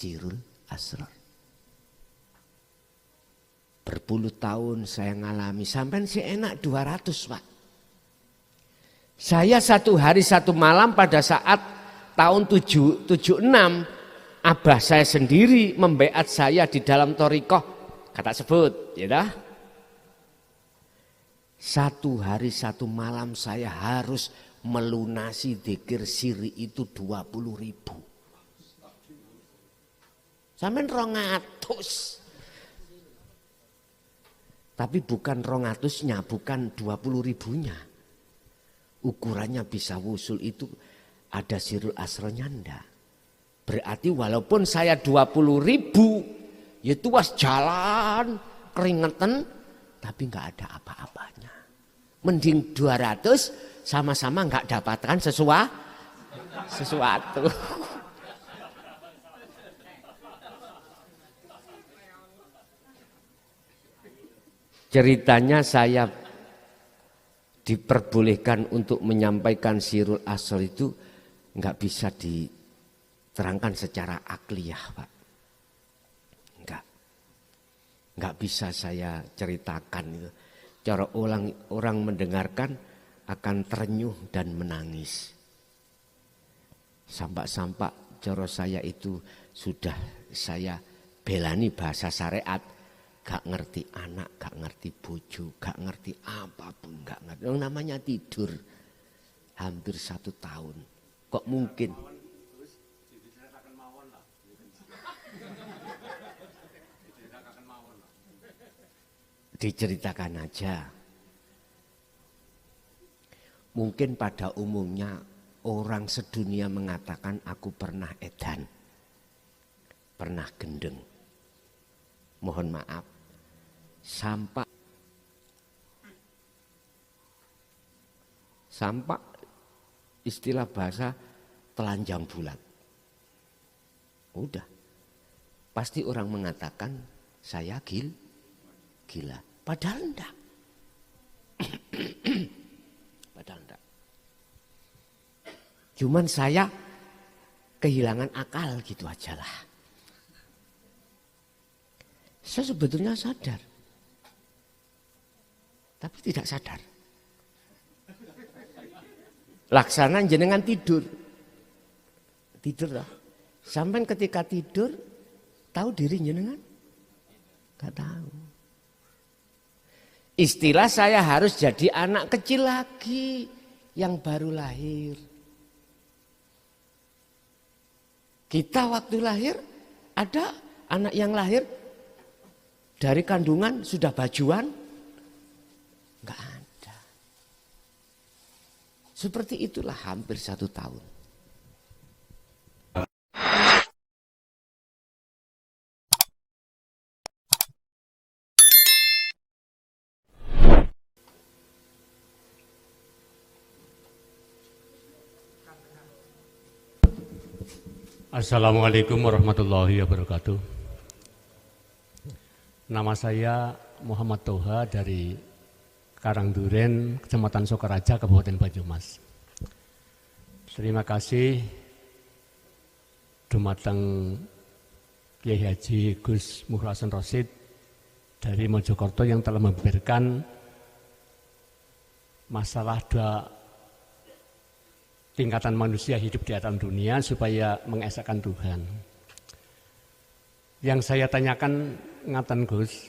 Sirul Asrar. Berpuluh tahun saya ngalami, sampai sih enak 200 Pak. Saya satu hari satu malam pada saat tahun 76, abah saya sendiri membeat saya di dalam thariqah, kata sebut, ya dah. Satu hari satu malam saya harus melunasi dzikir siri itu 20.000. Sampai 200. Tapi bukan 200-nya, bukan 20.000-nya. Ukurannya bisa wusul itu ada sirul asranya ndak. Berarti walaupun saya 20.000, ya tuas jalan, keringetan, tapi nggak ada apa-apanya. Mending 200 sama-sama nggak dapatkan sesuatu. Ceritanya saya diperbolehkan untuk menyampaikan sirul asr itu nggak bisa diterangkan secara akliyah Pak. Nggak bisa saya ceritakan itu. Cara orang mendengarkan akan terenyuh dan menangis. Sampak-sampak cara saya itu sudah saya belani bahasa syariat. Gak ngerti anak, gak ngerti bojo, gak ngerti apapun, gak ngerti. Yang namanya tidur hampir 1 tahun. Kok mungkin? Diceritakan aja. Mungkin pada umumnya orang sedunia mengatakan aku pernah edan, pernah gendeng. Mohon maaf, sampak istilah bahasa telanjang bulat. Udah, pasti orang mengatakan saya gila. Padahal enggak. Padahal enggak. Cuman saya kehilangan akal gitu aja lah. Saya sebetulnya sadar, tapi tidak sadar. Laksana jenengan tidur lah. Sampai ketika tidur, tahu diri jenengan? Gak tahu. Istilah saya harus jadi anak kecil lagi yang baru lahir. Kita waktu lahir ada anak yang lahir dari kandungan sudah bajuan? Enggak ada. Seperti itulah hampir 1 tahun. Assalamualaikum warahmatullahi wabarakatuh. Nama saya Muhammad Toha dari Karangduren, Kecamatan Sokaraja, Kabupaten Banyumas. Terima kasih dumateng Kiai Haji Gus Muhtar Hasan Rosid dari Mojokerto yang telah membeberkan masalah 2 tingkatan manusia hidup di alam dunia supaya mengesahkan Tuhan. Yang saya tanyakan ngaten Gus,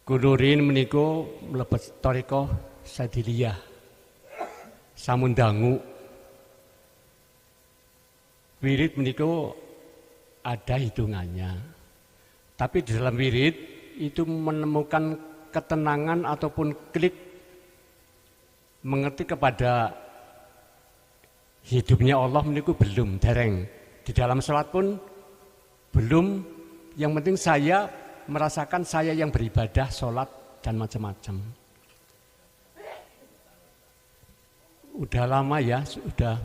Kudurin meniku mlebet thariqah Sadiliyah Samundangu. Wirid meniku ada hitungannya. Tapi di dalam wirid itu menemukan ketenangan ataupun klik mengerti kepada hidupnya Allah meniku belum, dereng. Di dalam sholat pun belum, yang penting saya merasakan saya yang beribadah, sholat dan macam-macam. Udah lama ya, sudah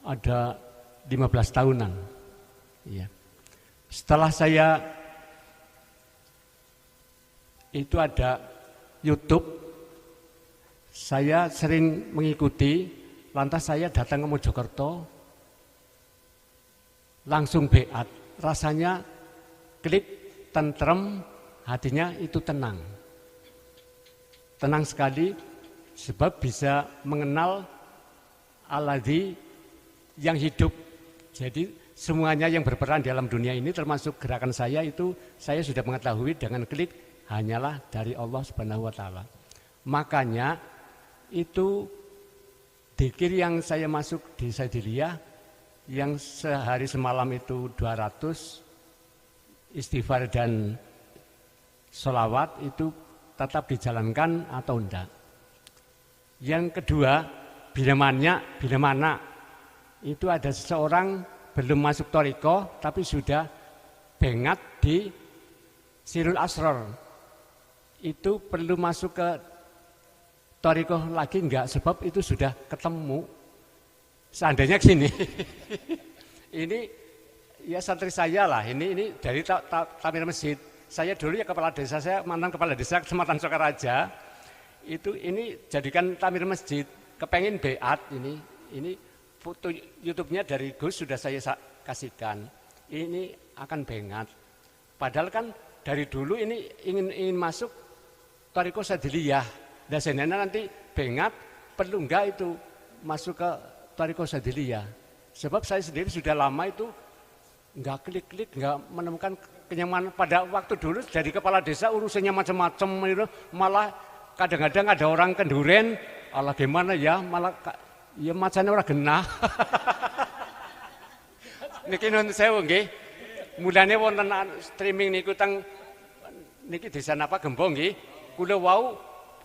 ada 15 tahunan. Ya. Setelah saya itu ada YouTube, saya sering mengikuti, lantas saya datang ke Mojokerto, langsung beat, rasanya klik, tentrem, hatinya itu tenang. Tenang sekali sebab bisa mengenal Alladzi yang hidup. Jadi semuanya yang berperan dalam dunia ini termasuk gerakan saya itu saya sudah mengetahui dengan klik hanyalah dari Allah Subhanahu wa taala. Makanya itu dzikir yang saya masuk di Saidiliyah yang sehari semalam itu 200 istighfar dan sholawat itu tetap dijalankan atau enggak. Yang kedua, bila mana itu ada seseorang belum masuk thariqah tapi sudah bengat di Sirul Asrar. Itu perlu masuk ke thariqah lagi enggak? Sebab itu sudah ketemu. Seandainya gini, ini ya santri saya lah, ini dari Tamir Masjid. Saya dulu ya kepala desa, saya mantan kepala desa Kecamatan Sokaraja. Ini jadikan Tamir Masjid, kepengin beat ini foto YouTube-nya dari Gus sudah saya kasihkan. Ini akan bengat. Padahal kan dari dulu ini ingin masuk thariqah Saidiliyah. Dan senena nanti bengat perlu enggak itu masuk ke thariqah Saidiliyah. Sebab saya sendiri sudah lama itu enggak klik-klik, enggak menemukan kenyamanan. Pada waktu dulu jadi kepala desa urusannya macam-macam, malah kadang-kadang ada orang kenduren, Allah gimana ya, malah ya macamnya orang genah. Niki nun sewu nggih. Mulane wonten streaming niku teng niki desa napa Gembong nggih. Kula wau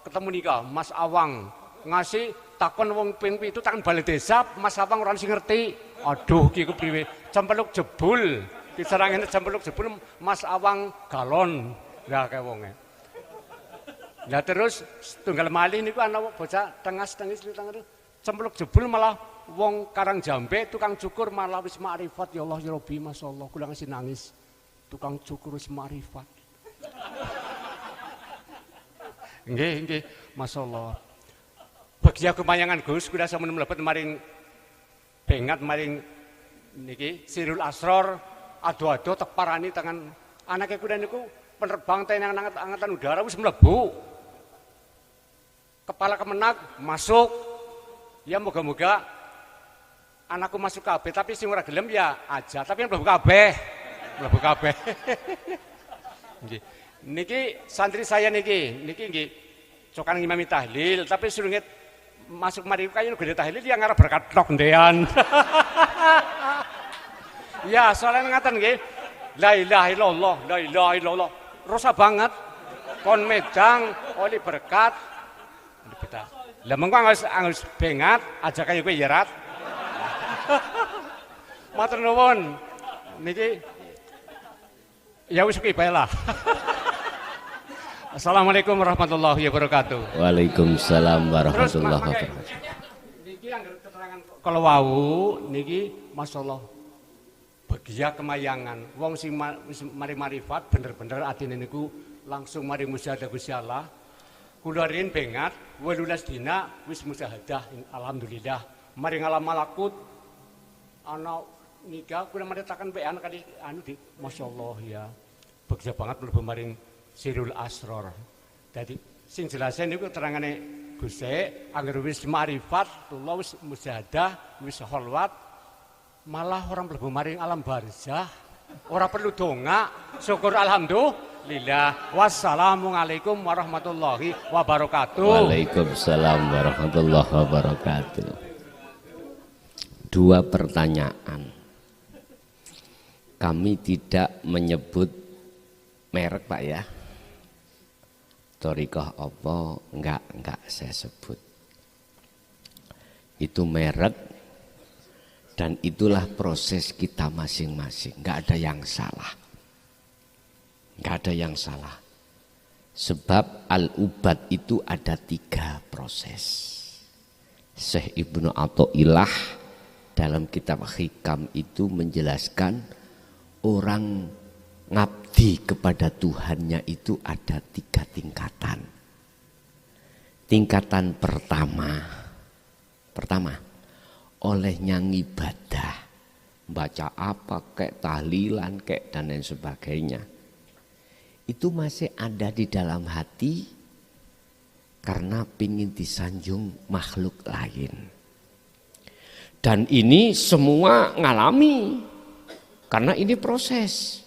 ketemu nika Mas Awang ngasih takon wong ping 7 takon balai desa, Mas Awang ora sing ngerti. Aduh ki kepriwe? Cempeluk jebul. Diserangin cempeluk jebul Mas Awang galon. Lah kae wonge. Lah terus tunggal malih niku ana bocah tengis-tengis cempeluk jebul malah wong Karang Jambe tukang cukur malah wis makrifat ya Allah ya Rabbi masyaallah kula ngasih nangis. Tukang cukur wis makrifat. Nggih, masyaallah. Bagi aku mayangan Gus kula sampun mlebet maring bengat maring niki Sirul Asrar ado-ado teparani tangan anake kula niku penerbang teng angkatan udara wis mlebu. Kepala Kemenag masuk. Ya moga-moga anakku masuk kabeh tapi sing ora gelem ya aja tapi mlebu kabeh. Mlebu kabeh. Nggih. Niki santri saya niki nggih cokan ngimami tahlil tapi surunge masuk mari kaya gede tahlil yang ngarep berkat tok ndean. Ya, soalnya ngaten nggih. La ilaha illallah, la ilaha illallah. Rosa banget kon medang oli berkat. Kita. Lah mengko angus bengat aja kaya kowe ya rat. Matur nuwun. Niki ya wis ki bae lah. Assalamualaikum warahmatullahi wabarakatuh. Waalaikumsalam warahmatullahi wabarakatuh. Niki anggere keterangan kalau wau niki masyaallah bagia kemayangan. Wong sing mari marifat bener-bener atine niku langsung mari musyahadah Gusti Allah. Kula rin bengat 18 dina wis musyahadah alhamdulillah. Mari ngalam malakut ana nikah kula mari takan pean kali anu di masyaallah ya. Bagia banget mlebu maring Sirul Asrar. Jadi sing jelasen niku terangane Gusti, anggere wis marifat, tullah wis musyahadah, wis kholwat, malah orang mlebu maring alam barzah. Ora perlu donga, syukur alhamdulillah. Wassalamualaikum warahmatullahi wabarakatuh. Waalaikumsalam warahmatullahi wabarakatuh. 2 pertanyaan. Kami tidak menyebut merek Pak ya. Thariqah apa enggak saya sebut. Itu merek dan itulah proses kita masing-masing. Enggak ada yang salah. Enggak ada yang salah. Sebab al-ubad itu ada 3 proses. Syekh Ibnu Athaillah dalam kitab Hikam itu menjelaskan orang ngabdi kepada Tuhannya itu ada 3 tingkatan. Tingkatan pertama olehnya ngibadah baca apa kayak tahlilan kayak dan lain sebagainya. Itu masih ada di dalam hati karena pingin disanjung makhluk lain. Dan ini semua ngalami karena ini proses.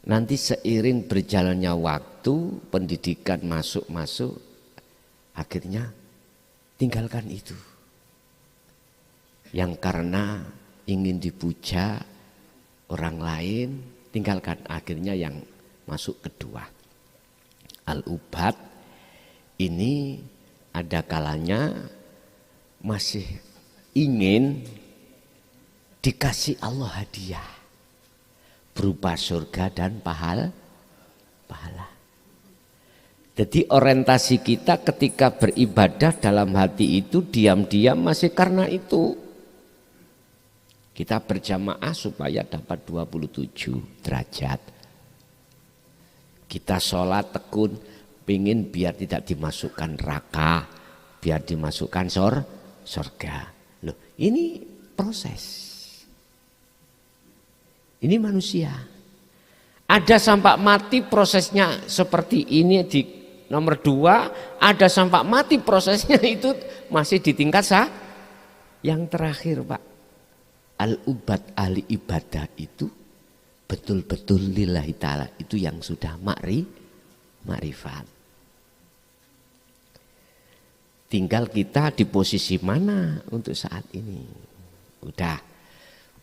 Nanti seiring berjalannya waktu, pendidikan masuk-masuk, akhirnya tinggalkan itu. Yang karena ingin dipuja orang lain, tinggalkan. Akhirnya yang masuk kedua. Al-ubad ini ada kalanya masih ingin dikasih Allah hadiah berupa surga dan pahala. Jadi orientasi kita ketika beribadah dalam hati itu diam-diam masih karena itu. Kita berjamaah supaya dapat 27 derajat. Kita sholat tekun, pingin biar tidak dimasukkan neraka, biar dimasukkan surga. Loh, ini proses. Ini manusia. Ada sampai mati prosesnya seperti ini di nomor 2, ada sampai mati prosesnya itu masih di tingkat yang terakhir, Pak. Al-ubad ahli ibadah itu betul-betul lillahi ta'ala, itu yang sudah makrifat. Tinggal kita di posisi mana untuk saat ini. Udah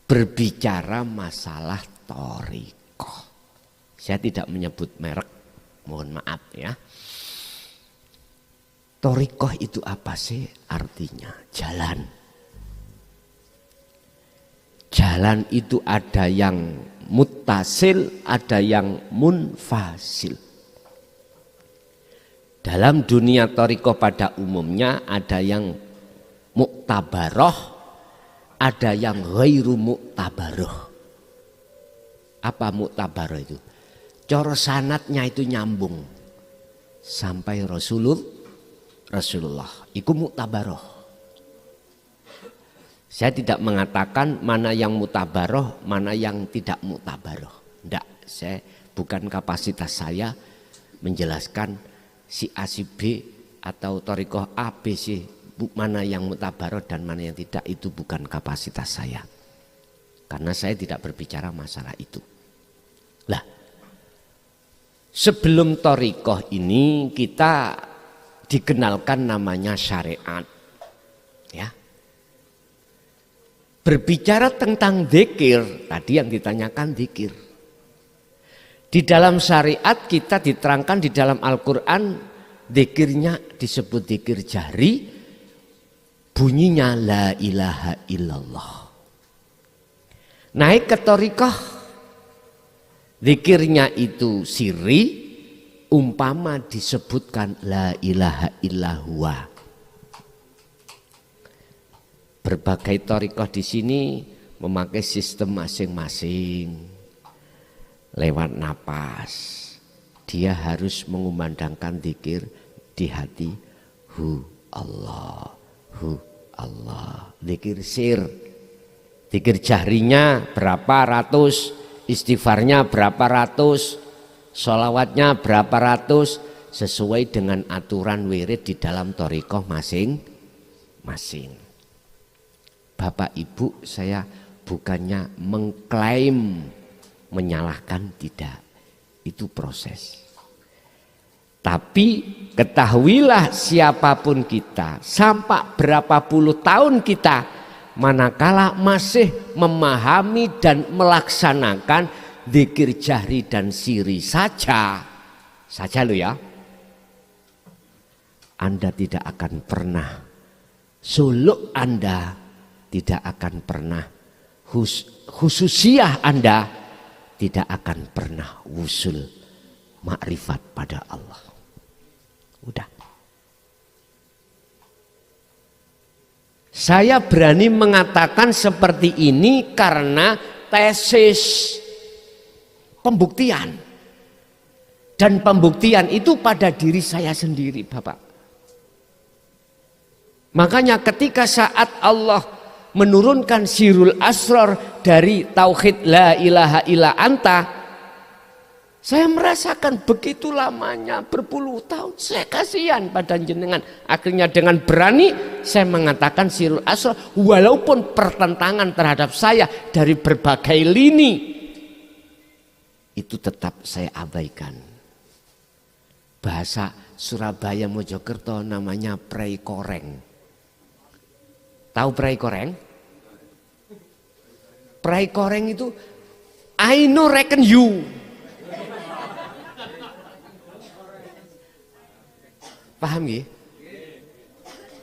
berbicara masalah thariqah. Saya tidak menyebut merek, mohon maaf ya. Thariqah itu apa sih artinya? Jalan. Jalan itu ada yang muttasil, ada yang munfasil. Dalam dunia thariqah pada umumnya ada yang muktabaroh, ada yang ghairu muktabaroh. Apa muktabaroh itu? Coro sanatnya itu nyambung sampai Rasulullah. Iku muktabaroh. Saya tidak mengatakan mana yang mutabaroh, mana yang tidak mutabaroh. Tidak, saya bukan kapasitas saya menjelaskan si A si B atau thariqah A B C, mana yang mutabaroh dan mana yang tidak, itu bukan kapasitas saya. Karena saya tidak berbicara masalah itu. Lah, sebelum thariqah ini kita dikenalkan namanya syariat. Ya. Berbicara tentang dzikir, tadi yang ditanyakan dzikir. Di dalam syariat kita diterangkan di dalam Al-Quran, dzikirnya disebut dzikir jahri, bunyinya la ilaha illallah. Naik ke thariqah, dzikirnya itu sirri, umpama disebutkan la ilaha illallah. Berbagai thariqah di sini memakai sistem masing-masing. Lewat napas, dia harus mengumandangkan dzikir di hati. Hu Allah, dzikir sir. Dzikir jahrinya berapa ratus, istighfarnya berapa ratus, sholawatnya berapa ratus, sesuai dengan aturan wirid di dalam thariqah masing-masing. Bapak Ibu, saya bukannya mengklaim menyalahkan, tidak. Itu proses. Tapi ketahuilah siapapun kita, sampai berapa puluh tahun kita, manakala masih memahami dan melaksanakan dzikir jahri dan siri saja lo ya, Anda tidak akan pernah, suluk Anda tidak akan pernah, khususiyah Anda tidak akan pernah wusul makrifat pada Allah. Udah. Saya berani mengatakan seperti ini karena tesis pembuktian. Dan pembuktian itu pada diri saya sendiri, Bapak. Makanya ketika saat Allah menurunkan sirul asror dari tauhid la ilaha illa anta, saya merasakan begitu lamanya berpuluh tahun. Saya kasihan pada jenengan. Akhirnya dengan berani saya mengatakan sirul asror, walaupun pertentangan terhadap saya dari berbagai lini, itu tetap saya abaikan. Bahasa Surabaya Mojokerto namanya prei koreng. Tahu prei koreng? Prei koreng itu I know reckon you. Paham ya?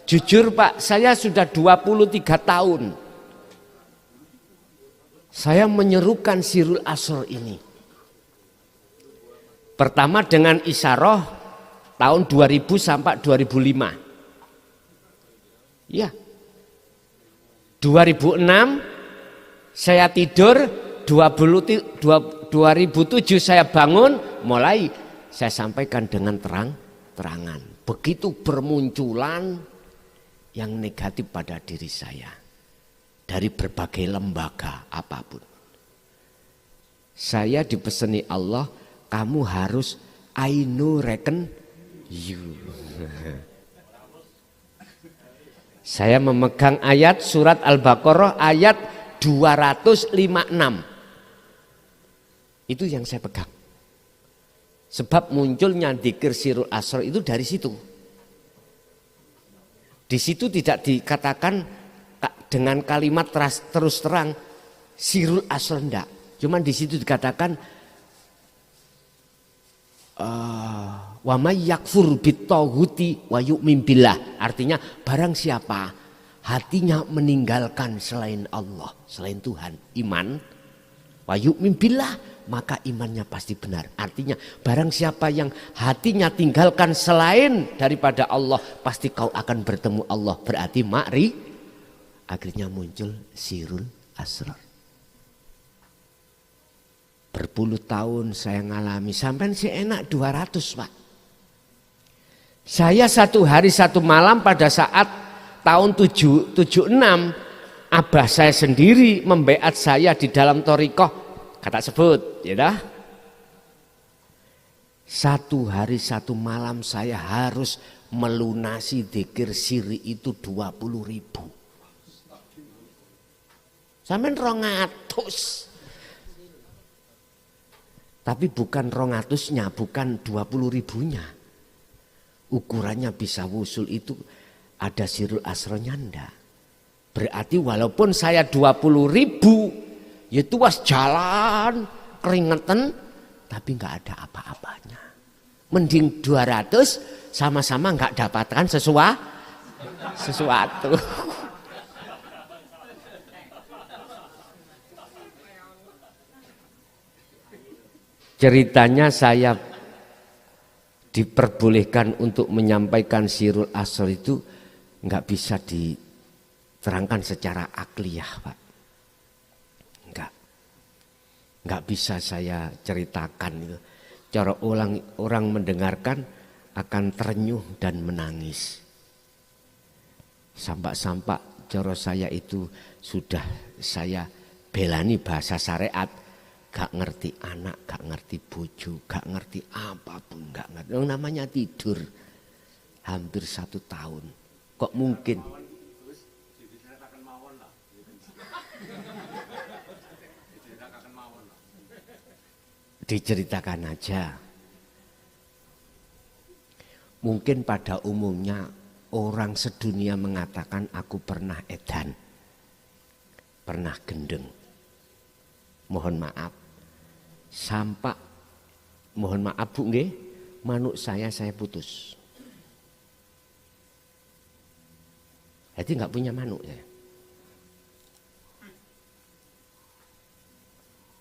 Jujur Pak, saya sudah 23 tahun. Saya menyerukan sirul asror ini. Pertama dengan isyarah tahun 2000 sampai 2005. Ya. 2006 saya tidur, 2007 saya bangun, mulai saya sampaikan dengan terang-terangan. Begitu bermunculan yang negatif pada diri saya dari berbagai lembaga apapun. Saya dipeseni Allah, kamu harus I know reckon you. Saya memegang ayat surat Al-Baqarah ayat 256. Itu yang saya pegang. Sebab munculnya dzikir sirul asror itu dari situ. Di situ tidak dikatakan dengan kalimat terus terang sirul asror enggak. Cuman di situ dikatakan wa may yakfur bitaghuti wa yu'min billah. Artinya barang siapa hatinya meninggalkan selain Allah, selain Tuhan, iman, wa yu'min billah, maka imannya pasti benar. Artinya barang siapa yang hatinya tinggalkan selain daripada Allah, pasti kau akan bertemu Allah. Berarti akhirnya muncul sirul asrar. Berpuluh tahun saya ngalami, sampai si enak 200 Pak. Saya satu hari satu malam pada saat tahun 76, abah saya sendiri membeat saya di dalam thariqah. Kata sebut, ya dah. Satu hari satu malam saya harus melunasi dzikir siri itu 20.000. Sampai 200. Tapi bukan 200-nya, bukan 20.000-nya. Ukurannya bisa wusul itu ada sirul asronya ndak. Berarti walaupun saya 20.000, ya tuas jalan keringetan tapi nggak ada apa-apanya. Mending 200 sama-sama nggak dapatkan sesuatu. Ceritanya saya diperbolehkan untuk menyampaikan sirul asr itu nggak bisa diterangkan secara akliyah Pak. Nggak bisa saya ceritakan itu. Cara orang mendengarkan akan terenyuh dan menangis. Sampak-sampak cara saya itu sudah saya belani bahasa syariat. Gak ngerti anak, gak ngerti bojo, gak ngerti apapun, gak ngerti. Yang namanya tidur hampir 1 tahun. Kok mungkin? Diceritakan aja. Mungkin pada umumnya orang sedunia mengatakan aku pernah edan, pernah gendeng. Mohon maaf, sampak mohon maaf Bu nggih, manuk saya putus. Jadi nggak punya manuk saya.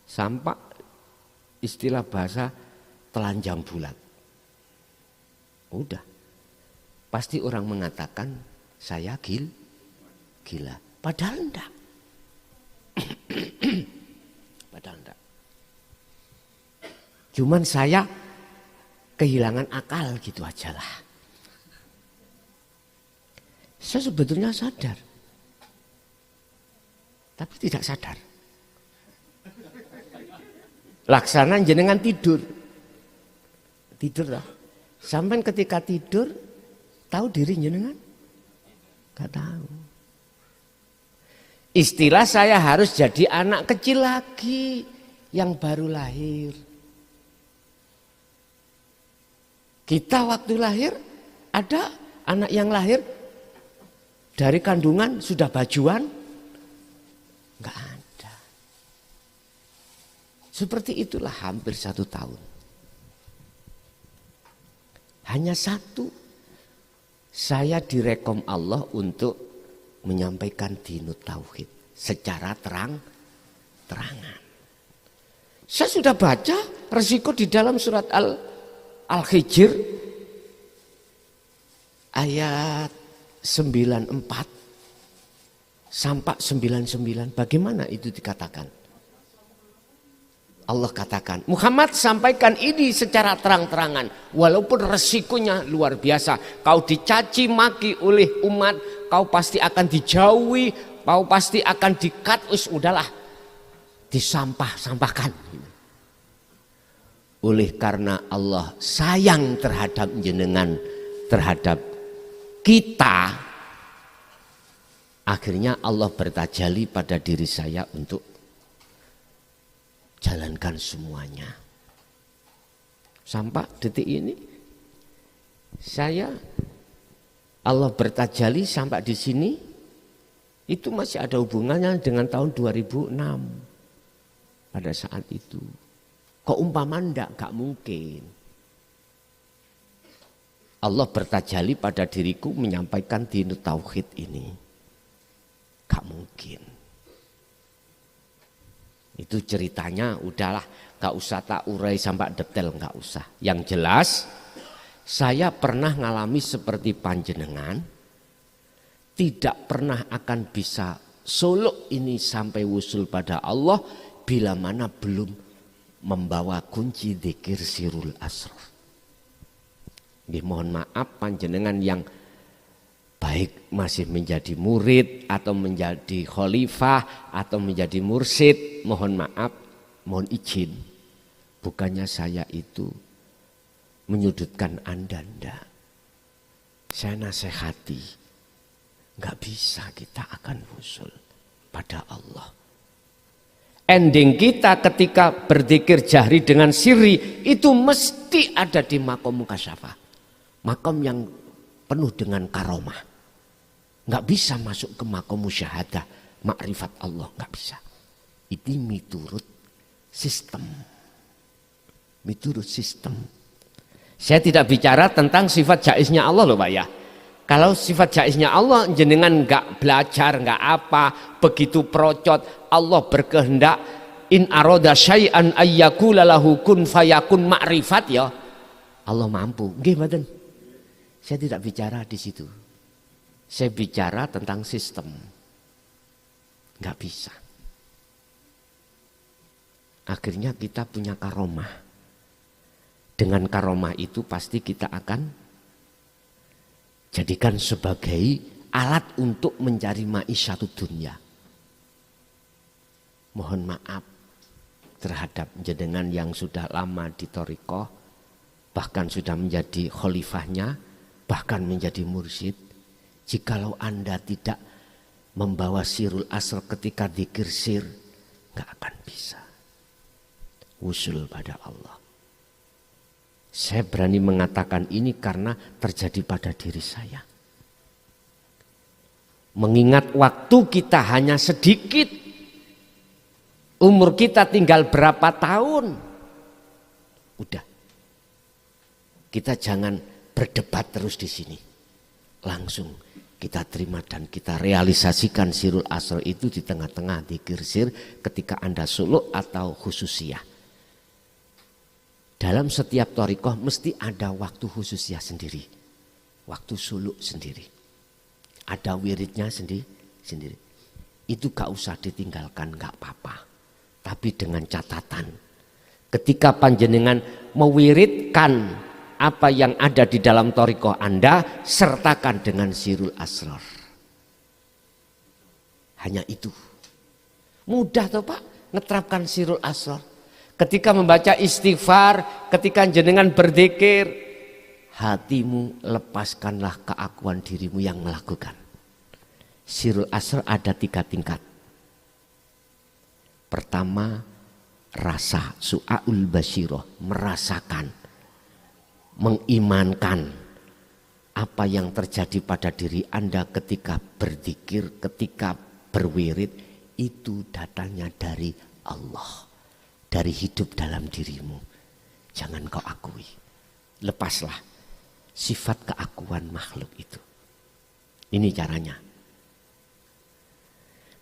Sampak istilah bahasa telanjang bulat. Udah. Pasti orang mengatakan saya gila. Padahal enggak. Padahal enggak. Cuman saya kehilangan akal gitu aja lah. Saya sebetulnya sadar. tapi tidak sadar. Laksana jenengan tidur lah. Sampai ketika tidur tahu diri jenengan? Gak tahu. Istilah saya harus jadi anak kecil lagi yang baru lahir. Kita waktu lahir ada anak yang lahir dari kandungan sudah bajuan? Enggak ada. Seperti itulah hampir 1 tahun. Hanya satu, saya direkom Allah untuk menyampaikan dinut tauhid secara terang-terangan. Saya sudah baca resiko di dalam surat Al-Hijr ayat 94 sampai 99. Bagaimana itu dikatakan? Allah katakan, Muhammad sampaikan ini secara terang-terangan. Walaupun resikonya luar biasa. Kau dicaci maki oleh umat, kau pasti akan dijauhi, kau pasti akan di-cut. Udahlah, disampah-sampahkan. Oleh karena Allah sayang terhadap jenengan, terhadap kita, akhirnya Allah bertajalli pada diri saya untuk jalankan semuanya. Sampai detik ini Allah bertajalli sampai di sini itu masih ada hubungannya dengan tahun 2006 pada saat itu. Kok umpaman gak mungkin. Allah bertajalli pada diriku menyampaikan dinut tauhid ini. Gak mungkin. Itu ceritanya udahlah, gak usah tak urai sampai detail, gak usah. Yang jelas saya pernah ngalami seperti panjenengan, tidak pernah akan bisa suluk ini sampai wusul pada Allah bila mana belum membawa kunci dzikir sirul asrar. Mohon maaf panjenengan yang baik masih menjadi murid atau menjadi khalifah atau menjadi mursyid, mohon maaf, mohon izin. Bukannya saya itu menyudutkan Anda, enggak. Saya nasihati, enggak bisa kita akan usul pada Allah. Ending kita ketika berzikir jahri dengan sirri itu mesti ada di makom mukasyafah. Makom yang penuh dengan karomah. Enggak bisa masuk ke makom musyahadah, makrifat Allah, enggak bisa. Itu miturut sistem. Miturut sistem. Saya tidak bicara tentang sifat jaiznya Allah loh Pak ya. Kalau sifat jaiznya Allah jenengan enggak belajar, enggak apa, begitu procot, Allah berkehendak in aroda syai'an ayyakula lahu kun fayakun ma'rifat ya. Allah mampu. Nggih mboten. Saya tidak bicara di situ. Saya bicara tentang sistem. Enggak bisa. Akhirnya kita punya karomah. Dengan karomah itu pasti kita akan jadikan sebagai alat untuk mencari ma'isyatu dunia. Mohon maaf terhadap jenengan yang sudah lama di thariqah, bahkan sudah menjadi khalifahnya, bahkan menjadi mursyid. Jikalau Anda tidak membawa sirul asr ketika dzikir sir, gak akan bisa wusul pada Allah. Saya berani mengatakan ini karena terjadi pada diri saya. Mengingat waktu kita hanya sedikit, umur kita tinggal berapa tahun. Udah, kita jangan berdebat terus di sini. Langsung kita terima dan kita realisasikan sirul asr itu di tengah-tengah dzikir sir ketika Anda suluk atau khususiyah. Dalam setiap thariqah mesti ada waktu khususiyah sendiri, waktu suluk sendiri, ada wiridnya sendiri. Itu gak usah ditinggalkan, gak apa-apa. Tapi dengan catatan, ketika panjenengan mewiridkan apa yang ada di dalam thariqah Anda, sertakan dengan sirul asrar. Hanya itu. Mudah toh Pak ngeterapkan sirul asrar. Ketika membaca istighfar, ketika jenengan berzikir, hatimu lepaskanlah keakuan dirimu yang melakukan. Sirul asrar ada 3 tingkat. Pertama, rasa su'aul basyirah, merasakan, mengimankan apa yang terjadi pada diri Anda ketika berzikir, ketika berwirid, itu datangnya dari Allah, dari hidup dalam dirimu. Jangan kau akui, lepaslah sifat keakuan makhluk itu. Ini caranya.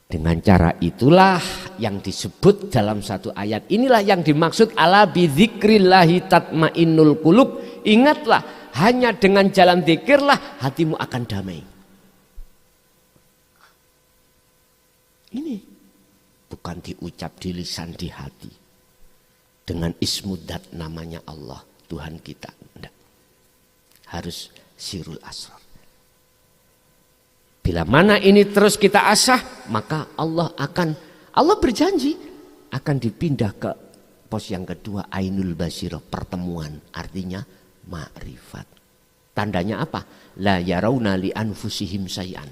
Dengan cara itulah yang disebut dalam satu ayat. Inilah yang dimaksud ala bidzikrillahi tatmainnul qulub. Ingatlah, hanya dengan jalan zikirlah hatimu akan damai. Ini bukan diucap di lisan, di hati. Dengan ismudat namanya Allah, Tuhan kita. Enggak. Harus sirul asrar. Bila mana ini terus kita asah, maka Allah berjanji akan dipindah ke pos yang kedua, ainul basirah, pertemuan, artinya ma'rifat. Tandanya apa? La yarawna li anfusihim say'an.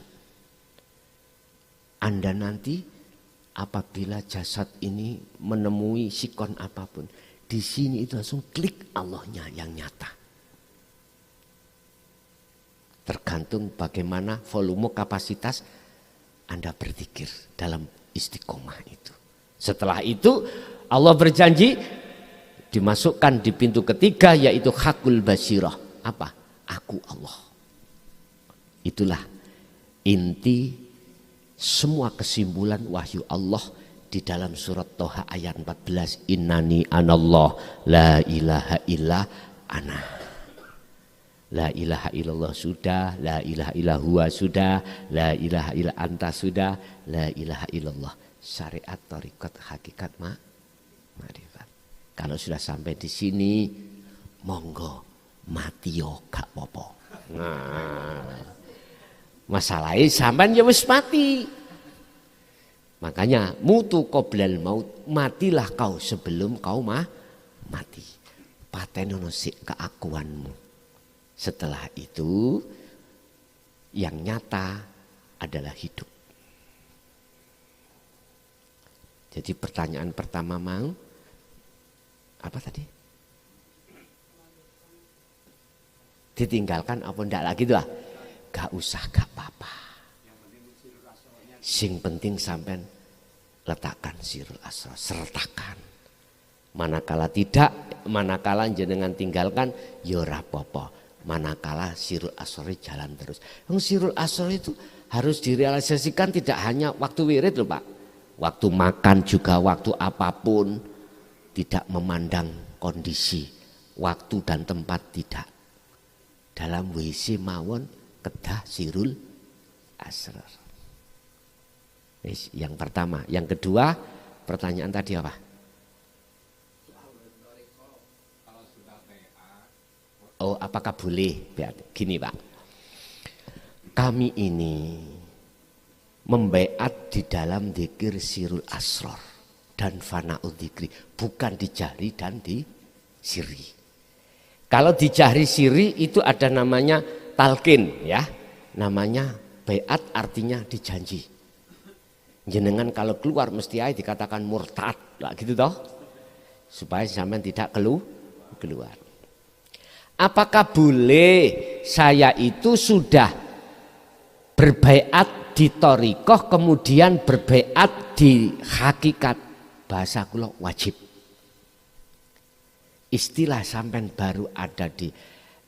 Anda nanti apabila jasad ini menemui sikon apapun, di sini itu langsung klik Allahnya yang nyata. Tergantung bagaimana volume kapasitas Anda berzikir dalam istiqomah itu. Setelah itu Allah berjanji dimasukkan di pintu ketiga, yaitu hakul basirah. Apa? Aku Allah. Itulah inti semua kesimpulan wahyu Allah di dalam surat Toha ayat 14. Innani anallah la ilaha illa ana. La ilaha illallah sudah, la ilaha illallah huwa sudah, la ilaha illa anta sudah, la ilaha illallah. Syariat, thariqat, hakikat, ma'rifat. Kalau sudah sampai di sini, monggo mati yo gak apa-apa. Nah, masalahnya sampean ya wis mati. Makanya mutu qoblal maut, matilah kau sebelum kau mati. Patenono sik keakuanmu. Setelah itu yang nyata adalah hidup. Jadi pertanyaan pertama mau apa tadi? Ditinggalkan apa enggak lagi tuh? Gak usah, gak apa-apa. Sing penting sampean letakkan sirul asrar, sertakan. Manakala tidak, manakala jenengan tinggalkan, ya ora apa-apa. Manakala sirul asrar jalan terus. Sirul asrar itu harus direalisasikan tidak hanya waktu wirid loh Pak. Waktu makan juga, waktu apapun. Tidak memandang kondisi, waktu dan tempat tidak. Dalam WC mawon kedah sirul asrar. Yang pertama. Yang kedua, pertanyaan tadi apa? Oh, apakah boleh? Gini Pak, kami ini membaiat di dalam dzikir sirul asrar dan fana'ud dzikri, bukan di jahri dan di sirri. Kalau di jahri sirri itu ada namanya talqin ya, namanya baiat, artinya dijanji. Jenengan kalau keluar mesti aja dikatakan murtad, lah gitu toh, supaya sampean tidak keluar. Apakah boleh saya itu sudah berbaiat di thariqah kemudian berbaiat di hakikat? Bahasa kula wajib. Istilah sampean baru ada di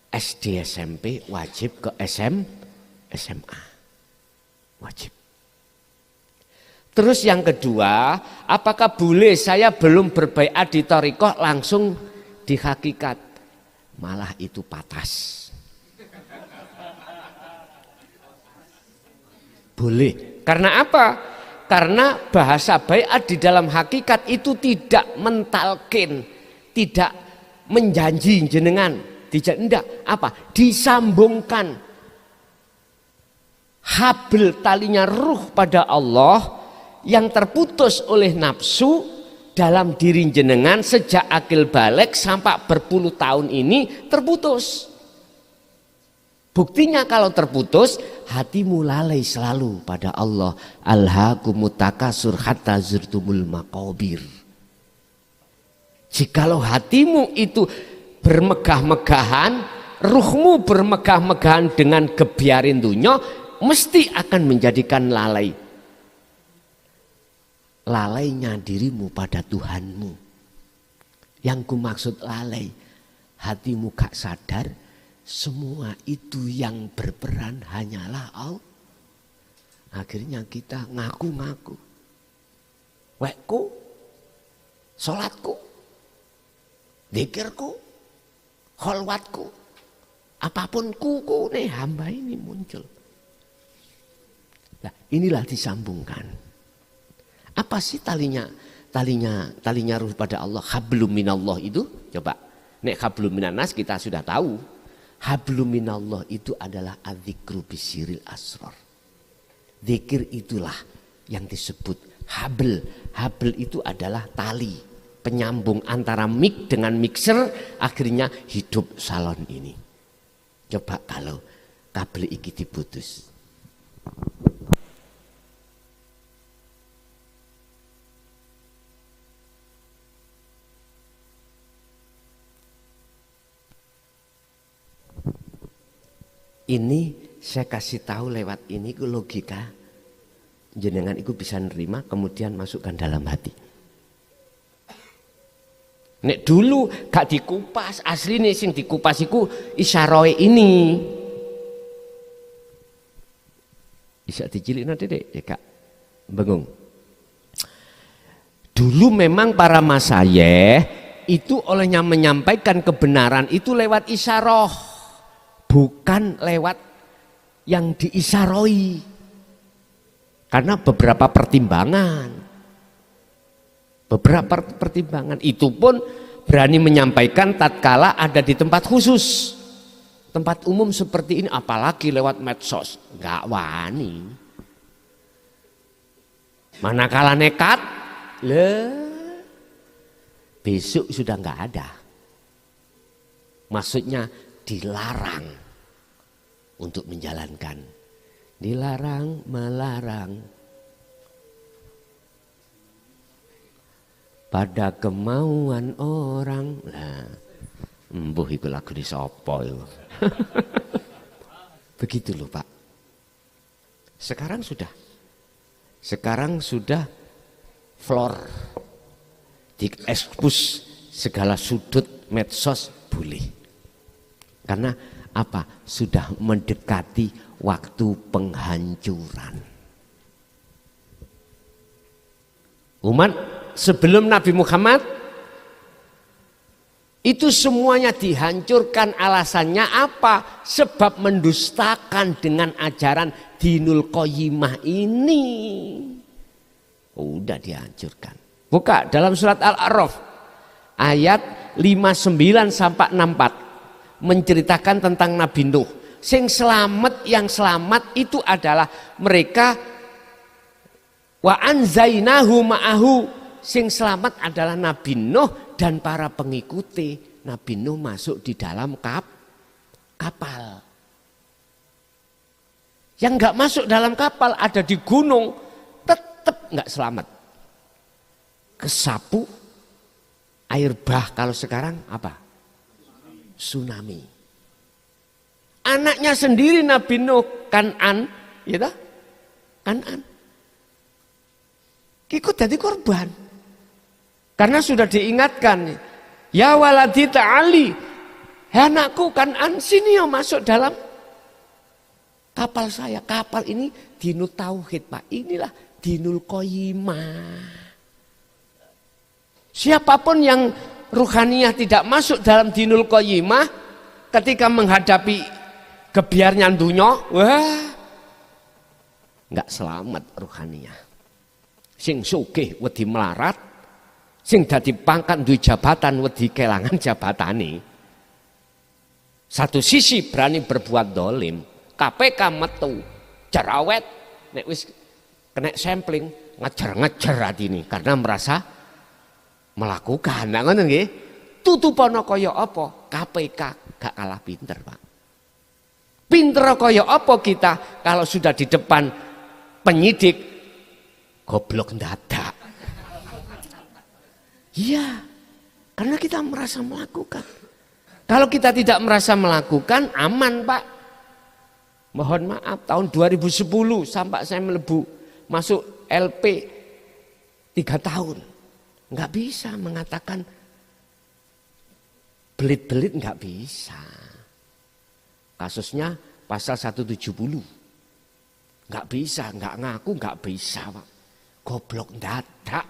SD SMP, wajib ke SMA. Wajib. Terus yang kedua, apakah boleh saya belum berbaiat di thariqah langsung di hakikat? Malah itu patas. Boleh. Karena apa? Karena bahasa baiat di dalam hakikat itu tidak mentalkin, tidak menjanji jenengan, tidak enggak apa? Disambungkan habl talinya ruh pada Allah yang terputus oleh nafsu dalam diri jenengan sejak akil balik sampai berpuluh tahun ini terputus. Buktinya kalau terputus, hatimu lalai selalu pada Allah. Alhaakumut takasur hatta zurtumul maqabir. Jikalau hatimu itu bermegah-megahan, ruhmu bermegah-megahan dengan gebiarin dunya, mesti akan menjadikan lalai. Lalainya dirimu pada Tuhanmu. Yang ku maksud lalai, hatimu gak sadar, semua itu yang berperan hanyalah Allah. Akhirnya kita ngaku-ngaku. Wekku, sholatku, dzikirku, kholwatku, apapun kuku nih hamba ini muncul. Nah, inilah disambungkan. Apa sih talinya ruh pada Allah? Hablum minallah itu, coba. Nek hablum minanas kita sudah tahu. Hablum minallah itu adalah adzikru bisiril asrar. Zikir itulah yang disebut habl. Habl itu adalah tali penyambung antara mic dengan mixer, akhirnya hidup salon ini. Coba kalau kabel iki diputus. Ini saya kasih tahu lewat ini ku logika jenengan itu bisa nerima kemudian masukkan dalam hati. Nek dulu gak dikupas, asli nih sing dikupas iku isyaroe ini. Bisa dicilik nanti deh ya kak, bengung. Dulu memang para masayeh itu olehnya menyampaikan kebenaran itu lewat isyaroh, bukan lewat yang diisyaroi. Karena beberapa pertimbangan itu pun berani menyampaikan tatkala ada di tempat khusus, tempat umum seperti ini, apalagi lewat medsos, nggak wani. Manakala nekat, besok sudah nggak ada. Maksudnya dilarang untuk menjalankan, dilarang melarang pada kemauan orang. Nah, embuh itu lagu di sopo itu. Begitu loh Pak. Sekarang sudah floor diekspos segala sudut medsos boleh. Karena apa? Sudah mendekati waktu penghancuran. Umat sebelum Nabi Muhammad itu semuanya dihancurkan. Alasannya apa? Sebab mendustakan dengan ajaran Dinul Qayyimah ini. Udah dihancurkan. Buka dalam surat Al-A'raf ayat 59 sampai 64 menceritakan tentang Nabi Nuh. Yang selamat itu adalah mereka wa anzainahu ma'ahu. Sing selamat adalah Nabi Nuh dan para pengikuti. Nabi Nuh masuk di dalam kapal. Yang enggak masuk dalam kapal ada di gunung, tetap enggak selamat. Kesapu air bah, kalau sekarang apa? Tsunami. Anaknya sendiri Nabi Nuh, Kan'an, ya toh? Kan'an. Ikut jadi korban. Karena sudah diingatkan, ya waladi ta'ali, anakku Kan'an, sini yo masuk dalam kapal saya. Kapal ini dinul tauhid Pak, inilah dinul qayyimah. Siapapun yang ruhaniyah tidak masuk dalam dinul qayyimah, ketika menghadapi gebiarnya dunya, wah, enggak selamat ruhaniyah. Sing sugih wedi melarat, sing dadi pangkat duwe jabatan wedi kelangan jabatane. Satu sisi berani berbuat dolim, KPK metu, jerawet, nek wis kena sampling, ngejar-ngejar hati ini karena merasa melakukan. Nah ngono nggih. Tutupono kaya apa? KPK gak kalah pinter, Pak. Pinter kaya apa kita kalau sudah di depan penyidik goblok ndadak. Iya. Karena kita merasa melakukan. Kalau kita tidak merasa melakukan, aman Pak. Mohon maaf, tahun 2010 sampai saya masuk LP 3 tahun. Nggak bisa mengatakan belit-belit, nggak bisa. Kasusnya pasal 170. Nggak bisa, nggak ngaku, nggak bisa Pak. Goblok dadak.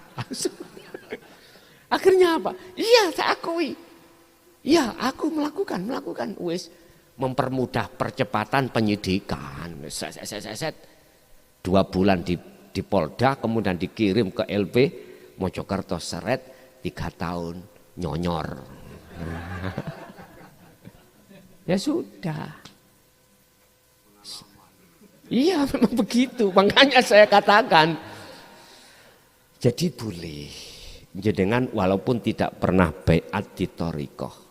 Akhirnya apa? Iya, saya akui. Iya, aku melakukan. Wis mempermudah percepatan penyidikan. 2 bulan di Polda, kemudian dikirim ke LP Mojokerto seret 3 tahun nyonyor. Ya sudah. Iya, memang begitu. Makanya saya katakan. Jadi boleh. Jenengan walaupun tidak pernah baiat di thariqah.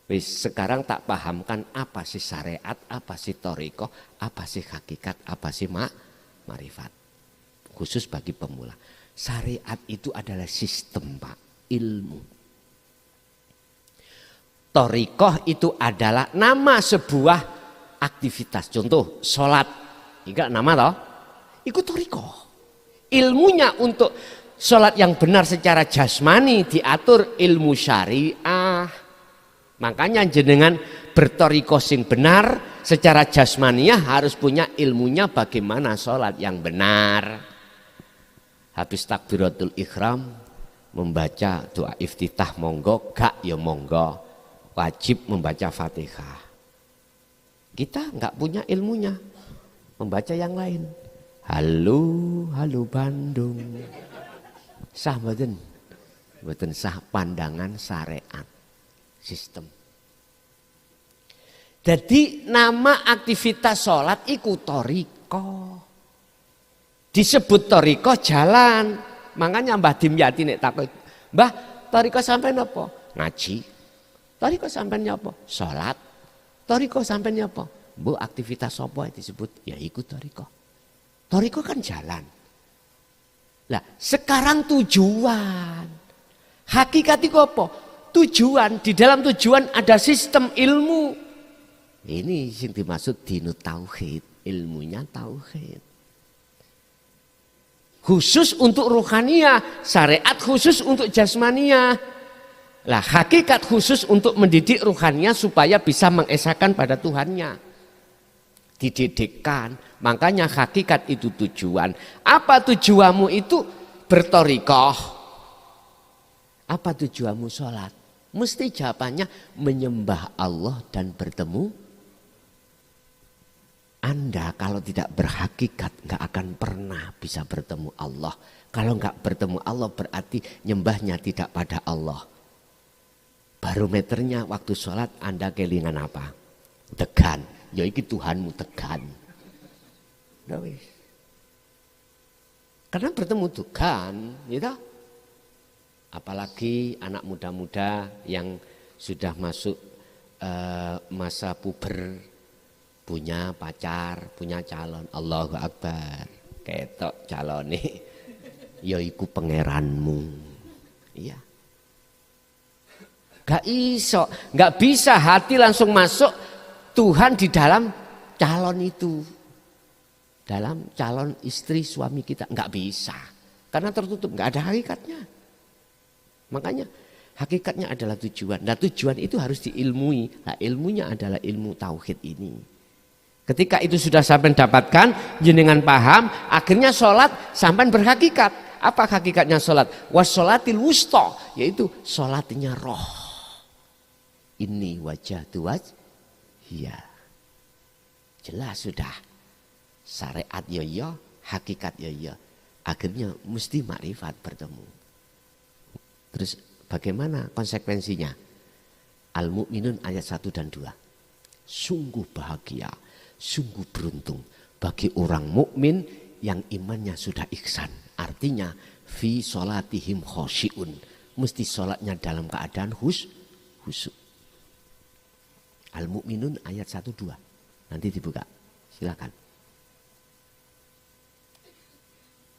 Wis sekarang tak pahamkan apa sih syariat, apa sih thariqah, apa sih hakikat, apa sih ma'rifat. Khusus bagi pemula. Syariat itu adalah sistem, Pak, ilmu. Thariqah itu adalah nama sebuah aktivitas. Contoh, sholat. Enggak nama toh? Itu thariqah. Ilmunya untuk sholat yang benar secara jasmani diatur ilmu syariah. Makanya jenengan berthariqah sing benar secara jasmaniah harus punya ilmunya bagaimana sholat yang benar. Habis takbiratul ihram membaca doa iftitah monggo, gak ya monggo. Wajib membaca Fatihah. Kita nggak punya ilmunya, membaca yang lain. Halo Bandung. Sah mboten? Mboten sah pandangan syariat sistem. Jadi nama aktivitas sholat iku thariqah. Disebut thariqah jalan. Makanya Mbah Dimyati nek takut, "Mbah, thariqah sampean apa?" Ngaji. Thariqah sampean apa? Sholat. Thariqah sampean apa? Bu, aktivitas apa disebut? Ya iku thariqah. Thariqah kan jalan. Lah, sekarang tujuan. Hakikat itu apa? Tujuan, di dalam tujuan ada sistem ilmu. Ini yang dimaksud dinu tauhid, ilmunya tauhid. Khusus untuk ruhaniyah, syariat khusus untuk jasmaniyah. Lah, hakikat khusus untuk mendidik ruhaniyah supaya bisa mengesahkan pada Tuhannya. Dididikkan, makanya hakikat itu tujuan. Apa tujuanmu itu berthariqah? Apa tujuanmu sholat? Mesti jawabannya menyembah Allah dan bertemu. Anda kalau tidak berhakikat nggak akan pernah bisa bertemu Allah. Kalau nggak bertemu Allah berarti nyembahnya tidak pada Allah. Barometernya waktu sholat Anda kelingan apa? Tegan. Ya iki Tuhanmu tegan. Karena bertemu Tuhan, gitu. Apalagi anak muda-muda yang sudah masuk masa puber, punya pacar, punya calon. Allahu Akbar. Ketok calone ya iku pangeranmu. Iya. Gak iso, gak bisa hati langsung masuk Tuhan di dalam calon itu. Dalam calon istri suami kita nggak bisa. Karena tertutup, nggak ada hakikatnya. Makanya hakikatnya adalah tujuan. Nah tujuan itu harus diilmui. Nah ilmunya adalah ilmu tauhid ini. Ketika itu sudah sampai dapatkan, jenengan paham, akhirnya sholat sampai berhakikat. Apa hakikatnya sholat? Wassolatil wusta, yaitu sholatnya roh. Ini wajah tuaj. Iya, jelas sudah. Syariat ya, hakikat ya. Akhirnya mesti makrifat bertemu. Terus bagaimana konsekuensinya? Al-Mu'minun ayat 1 dan 2. Sungguh bahagia, sungguh beruntung bagi orang mukmin yang imannya sudah ihsan Artinya fi sholatihim khosyi'un. Mesti sholatnya dalam keadaan khusyuk. Al-Mu'minun ayat 1-2. Nanti dibuka. Silakan.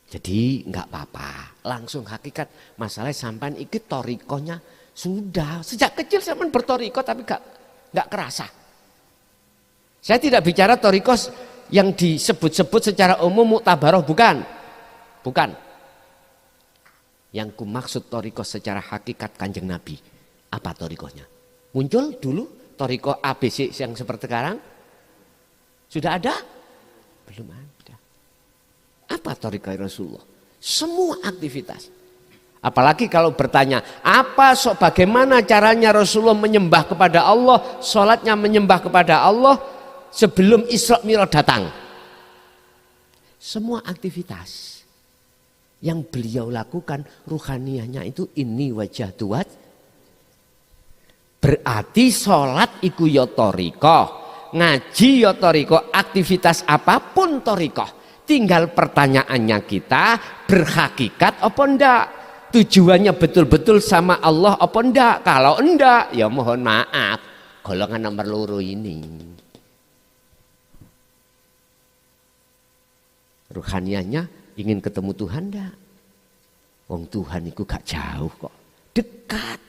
Jadi enggak apa-apa. Langsung hakikat. Masalahnya sampai ikut torikonya sudah. Sejak kecil sampai bertoriko tapi enggak kerasa. Saya tidak bicara torikos yang disebut-sebut secara umum muktabaroh, bukan. Yang ku maksud torikos secara hakikat Kanjeng Nabi. Apa torikohnya? Muncul dulu toriko ABC yang seperti sekarang? Sudah ada? Belum ada. Apa toriko Rasulullah? Semua aktivitas. Apalagi kalau bertanya, bagaimana caranya Rasulullah menyembah kepada Allah, sholatnya menyembah kepada Allah sebelum Isra Mi'raj datang. Semua aktivitas yang beliau lakukan ruhaniyahnya itu ini wajah tuat. Berarti sholat iku ya torikoh, ngaji ya torikoh, aktivitas apapun torikoh. Tinggal pertanyaannya kita berhakikat apa enggak? Tujuannya betul-betul sama Allah apa enggak? Kalau enggak ya mohon maaf, golongan nomor loro ini. Ruhaniyahnya ingin ketemu Tuhan enggak? Wong Tuhan itu gak jauh kok, dekat.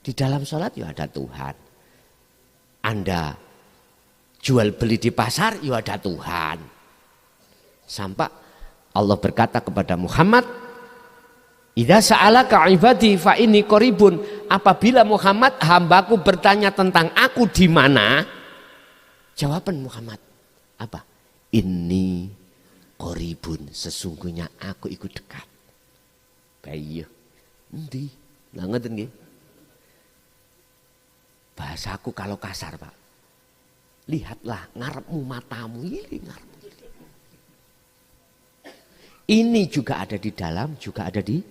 Di dalam sholat ya ada Tuhan. Anda jual beli di pasar ya ada Tuhan. Sampai Allah berkata kepada Muhammad, idza sa'alaka ibadi fa inni qaribun. Apabila Muhammad hambaku bertanya tentang aku di mana, jawaban Muhammad apa? Inni qaribun, sesungguhnya aku ikut dekat. Baik, endi? Lah ngoten nggih. Bahasaku kalau kasar, Pak. Lihatlah ngarepmu matamu ini ngarepmu. Ini juga ada di dalam, juga ada di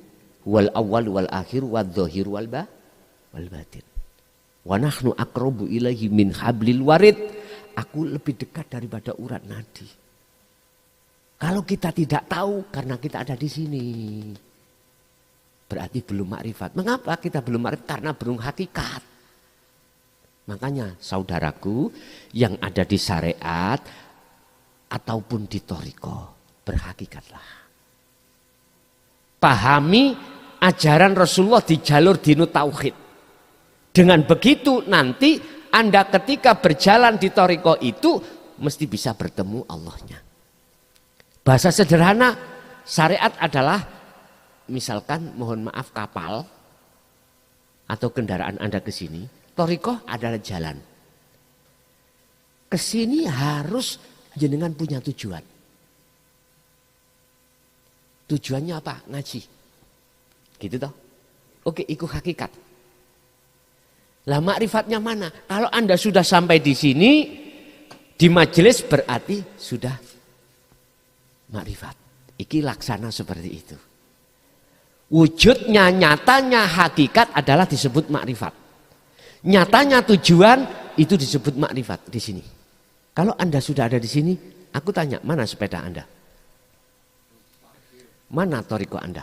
wal awwal wal akhir wal dhahir wal batin. Wa nahnu aqrabu ilaihi min hablil warid. Aku lebih dekat daripada urat nadi. Kalau kita tidak tahu karena kita ada di sini, berarti belum makrifat. Mengapa kita belum makrifat? Karena belum hakikat. Makanya saudaraku yang ada di syariat ataupun di toriko, berhakikatlah. Pahami ajaran Rasulullah di jalur dinu tauhid. Dengan begitu nanti Anda ketika berjalan di toriko itu mesti bisa bertemu Allahnya. Bahasa sederhana syariat adalah misalkan mohon maaf kapal atau kendaraan Anda ke sini, toriko adalah jalan. Ke sini harus jenengan punya tujuan. Tujuannya apa? Ngaji. Gitu toh? Oke, ikut hakikat. Lah makrifatnya mana? Kalau Anda sudah sampai di sini di majelis berarti sudah makrifat. Iki laksana seperti itu. Wujudnya, nyatanya, hakikat adalah disebut makrifat. Nyatanya tujuan itu disebut makrifat di sini. Kalau Anda sudah ada di sini, aku tanya, mana sepeda Anda? Mana toriko Anda?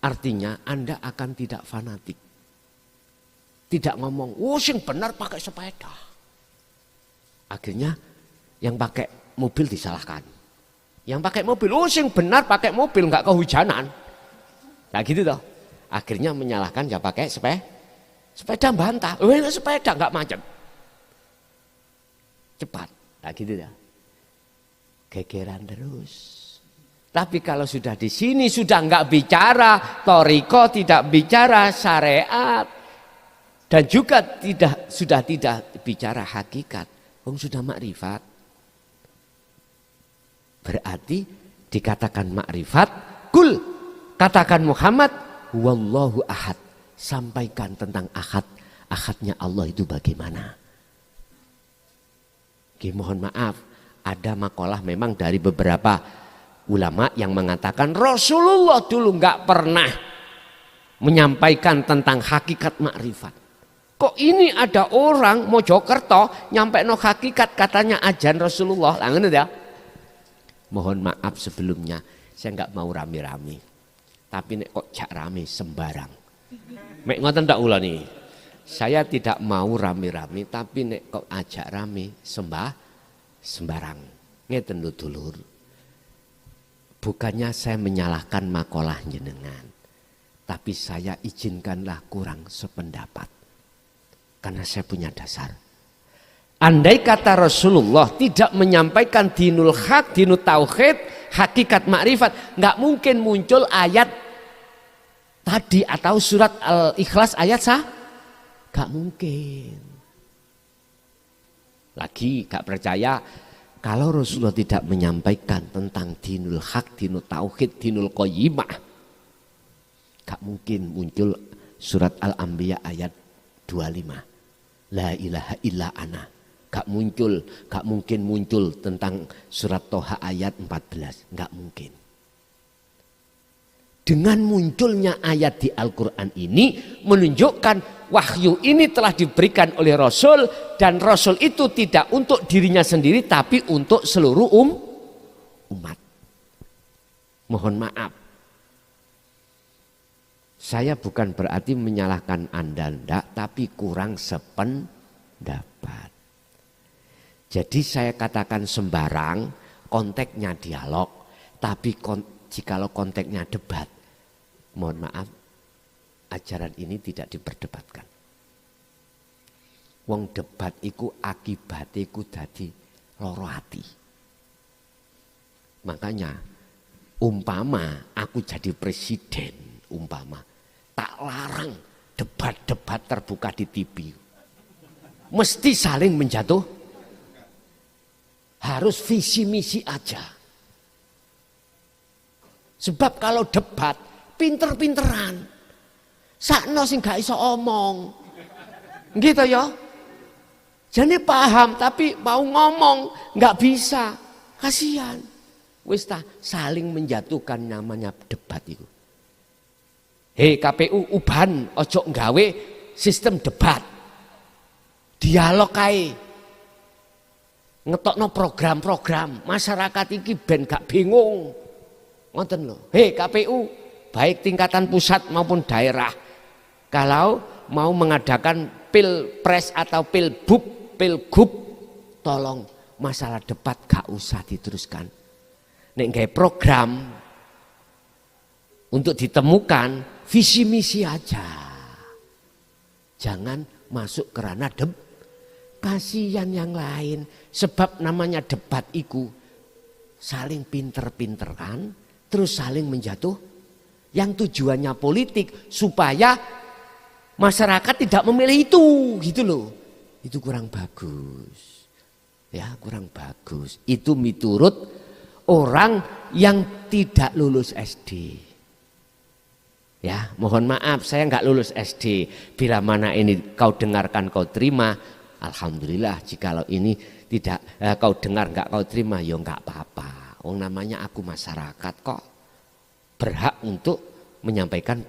Artinya Anda akan tidak fanatik. Tidak ngomong, sing benar pakai sepeda. Akhirnya yang pakai mobil disalahkan. Yang pakai mobil, sing benar pakai mobil, nggak kehujanan. Nah gitu toh. Akhirnya menyalahkan ya pakai sepeda bantah. Sepeda nggak macet. Cepat. Nah gitu ya. Gegeran terus. Tapi kalau sudah di sini sudah nggak bicara toriko, tidak bicara syariat, dan juga sudah tidak bicara hakikat, sudah makrifat. Berarti dikatakan makrifat, kul katakan Muhammad, wallahu ahad, sampaikan tentang ahad, ahadnya Allah itu bagaimana. Oke, mohon maaf, ada makalah memang dari beberapa ulama yang mengatakan Rasulullah dulu nggak pernah menyampaikan tentang hakikat makrifat. Kok ini ada orang Mojokerto nyampe no hakikat katanya ajan Rasulullah. Langen ya. Mohon maaf sebelumnya, saya nggak mau rame-rame. Tapi nek kok jak rame sembarang. Mek ngoten tak ula nih. Saya tidak mau rame-rame, tapi nek kok ajak rame sembarang. Ngeten lho dulur. Bukannya saya menyalahkan makalah jenengan, tapi saya izinkanlah kurang sependapat. Karena saya punya dasar. Andai kata Rasulullah tidak menyampaikan dinul haq, dinul tauhid, hakikat makrifat, nggak mungkin muncul ayat tadi atau surat Al-Ikhlas ayat sah, nggak mungkin. Lagi nggak percaya kalau Rasulullah tidak menyampaikan tentang dinul haq, dinul tauhid, dinul qayyimah, nggak mungkin muncul surat Al-Anbiya ayat 25. La ilaha illa ana. Gak mungkin muncul tentang surat Toha ayat 14. Gak mungkin. Dengan munculnya ayat di Al-Quran ini menunjukkan wahyu ini telah diberikan oleh Rasul, dan Rasul itu tidak untuk dirinya sendiri tapi untuk seluruh umat. Mohon maaf. Saya bukan berarti menyalahkan Anda, tapi kurang sependapat. Jadi saya katakan sembarang, konteksnya dialog, tapi jikalau konteksnya debat, mohon maaf, ajaran ini tidak diperdebatkan. Wong debat iku akibatnya iku dadi loro ati. Makanya umpama aku jadi presiden, umpama tak larang debat-debat terbuka di TV. Mesti saling menjatuh. Harus visi misi aja. Sebab kalau debat pinter-pinteran. Sakno sing gak iso omong. Gitu ya. Jadi paham tapi mau ngomong nggak bisa. Kasihan. Wis ta saling menjatuhkan namanya debat itu. Hei KPU uban ojo nggawe sistem debat. Dialog kae. Ngetokno program-program masyarakat iki ben gak bingung. Ngoten lho. Hei KPU baik tingkatan pusat maupun daerah, kalau mau mengadakan pilpres atau pilgub, tolong masalah debat gak usah diteruskan. Nek nggawe program untuk ditemukan visi misi aja. Jangan masuk ke ranah debat. Kasihan yang lain, sebab namanya debat itu saling pinter-pinteran, terus saling menjatuh, yang tujuannya politik supaya masyarakat tidak memilih itu, gitu loh. Itu kurang bagus, ya kurang bagus. Itu miturut orang yang tidak lulus SD. Ya, mohon maaf saya nggak lulus SD. Bila mana ini kau dengarkan kau terima. Alhamdulillah, jikalau ini tidak kau dengar nggak kau terima, ya nggak apa-apa. Namanya aku masyarakat kok, berhak untuk menyampaikan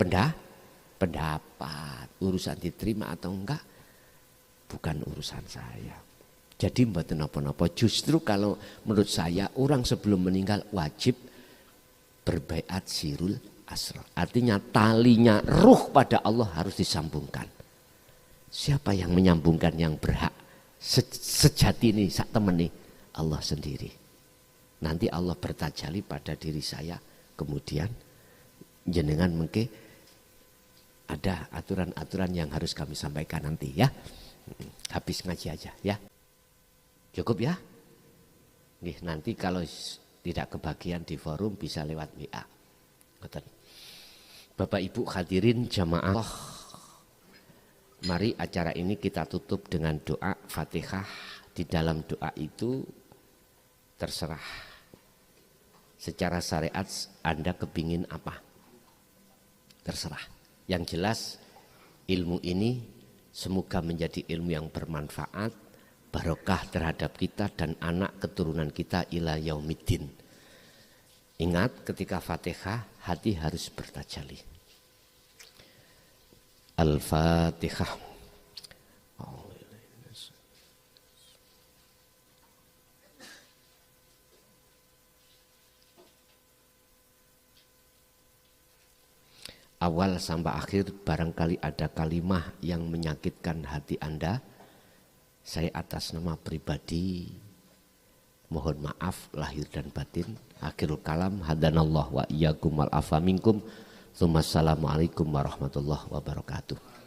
pendapat. Urusan diterima atau enggak bukan urusan saya. Jadi mboten napa-napa. Justru kalau menurut saya orang sebelum meninggal wajib berbaiat sirul asrar. Artinya talinya ruh pada Allah harus disambungkan. Siapa yang menyambungkan yang berhak sejati ini sak temen nih? Allah sendiri. Nanti Allah bertajali pada diri saya, kemudian jenengan mungkin ada aturan-aturan yang harus kami sampaikan nanti ya. Habis ngaji aja ya. Cukup ya? Nih, nanti kalau tidak kebagian di forum bisa lewat WA. Bapak Ibu hadirin jamaah. Mari acara ini kita tutup dengan doa Fatihah. Di dalam doa itu terserah secara syariat Anda kepingin apa. Terserah. Yang jelas ilmu ini semoga menjadi ilmu yang bermanfaat, barokah terhadap kita dan anak keturunan kita ila yaumiddin. Ingat ketika Fatihah hati harus bertajalli. Al-Fatihah. awal sampai akhir barangkali ada kalimah yang menyakitkan hati Anda, saya atas nama pribadi mohon maaf lahir dan batin. Akhirul kalam, hadanallah wa iyyakum wal afa minkum. Assalamualaikum warahmatullahi wabarakatuh.